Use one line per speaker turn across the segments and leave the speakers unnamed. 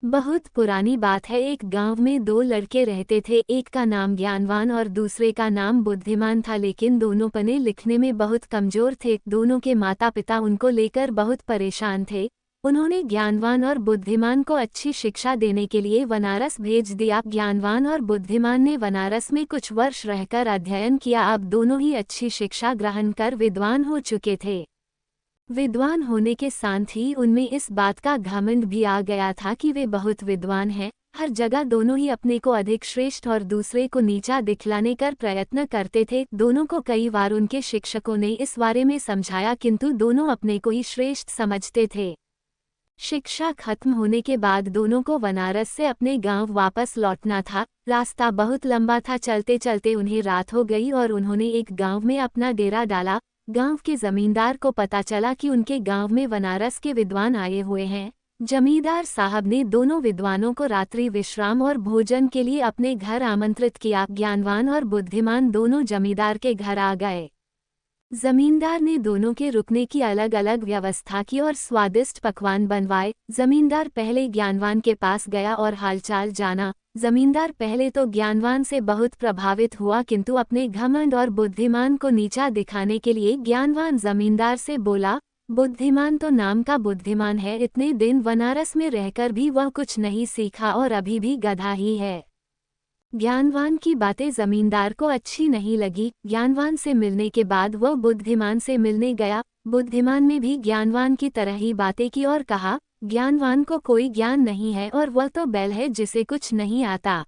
बहुत पुरानी बात है। एक गांव में दो लड़के रहते थे। एक का नाम ज्ञानवान और दूसरे का नाम बुद्धिमान था, लेकिन दोनों पढ़ने लिखने में बहुत कमजोर थे। दोनों के माता पिता उनको लेकर बहुत परेशान थे। उन्होंने ज्ञानवान और बुद्धिमान को अच्छी शिक्षा देने के लिए बनारस भेज दिया। ज्ञानवान और बुद्धिमान ने बनारस में कुछ वर्ष रहकर अध्ययन किया। अब दोनों ही अच्छी शिक्षा ग्रहण कर विद्वान हो चुके थे। विद्वान होने के साथ ही उनमें इस बात का घमंड भी आ गया था कि वे बहुत विद्वान हैं। हर जगह दोनों ही अपने को अधिक श्रेष्ठ और दूसरे को नीचा दिखलाने का प्रयत्न करते थे। दोनों को कई बार उनके शिक्षकों ने इस बारे में समझाया, किंतु दोनों अपने को ही श्रेष्ठ समझते थे। शिक्षा खत्म होने के बाद दोनों को बनारस से अपने गांव वापस लौटना था। रास्ता बहुत लंबा था। चलते चलते उन्हें रात हो गई और उन्होंने एक गांव में अपना डेरा डाला। गांव के जमींदार को पता चला कि उनके गांव में बनारस के विद्वान आए हुए हैं। जमींदार साहब ने दोनों विद्वानों को रात्रि विश्राम और भोजन के लिए अपने घर आमंत्रित किया। ज्ञानवान और बुद्धिमान दोनों जमींदार के घर आ गए। जमींदार ने दोनों के रुकने की अलग अलग व्यवस्था की और स्वादिष्ट पकवान बनवाए। जमींदार पहले ज्ञानवान के पास गया और हालचाल जाना। जमींदार पहले तो ज्ञानवान से बहुत प्रभावित हुआ, किंतु अपने घमंड और बुद्धिमान को नीचा दिखाने के लिए ज्ञानवान जमींदार से बोला, बुद्धिमान तो नाम का बुद्धिमान है, इतने दिन बनारस में रहकर भी वह कुछ नहीं सीखा और अभी भी गधा ही है। ज्ञानवान की बातें जमींदार को अच्छी नहीं लगी। ज्ञानवान से मिलने के बाद वह बुद्धिमान से मिलने गया। बुद्धिमान ने भी ज्ञानवान की तरह ही बातें की और कहा, ज्ञानवान को कोई ज्ञान नहीं है और वह तो बैल है जिसे कुछ नहीं आता।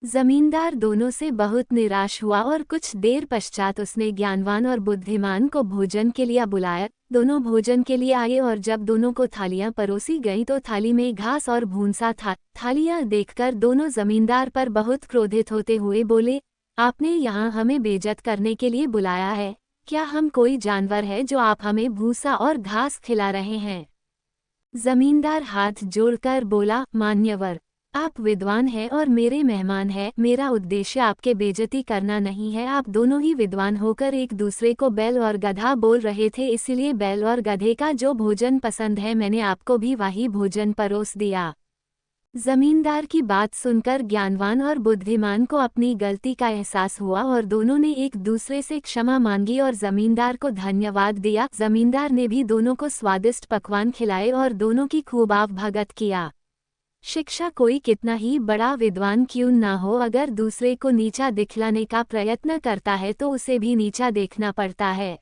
जमींदार दोनों से बहुत निराश हुआ और कुछ देर पश्चात उसने ज्ञानवान और बुद्धिमान को भोजन के लिए बुलाया। दोनों भोजन के लिए आए और जब दोनों को थालियां परोसी गईं तो थाली में घास और भूंसा था। थालियां देखकर दोनों जमींदार पर बहुत क्रोधित होते हुए बोले, आपने यहाँ हमें बेइज्जत करने के लिए बुलाया है? क्या हम कोई जानवर है जो आप हमें भूसा और घास खिला रहे हैं? जमींदार हाथ जोड़कर बोला, मान्यवर, आप विद्वान हैं और मेरे मेहमान हैं। मेरा उद्देश्य आपके बेइज्जती करना नहीं है। आप दोनों ही विद्वान होकर एक दूसरे को बैल और गधा बोल रहे थे, इसलिए बैल और गधे का जो भोजन पसंद है मैंने आपको भी वही भोजन परोस दिया। जमींदार की बात सुनकर ज्ञानवान और बुद्धिमान को अपनी गलती का एहसास हुआ और दोनों ने एक दूसरे से क्षमा मांगी और जमींदार को धन्यवाद दिया। जमींदार ने भी दोनों को स्वादिष्ट पकवान खिलाए और दोनों की खूब आवभगत किया। शिक्षा कोई कितना ही बड़ा विद्वान क्यों ना हो, अगर दूसरे को नीचा दिखलाने का प्रयत्न करता है तो उसे भी नीचा देखना पड़ता है।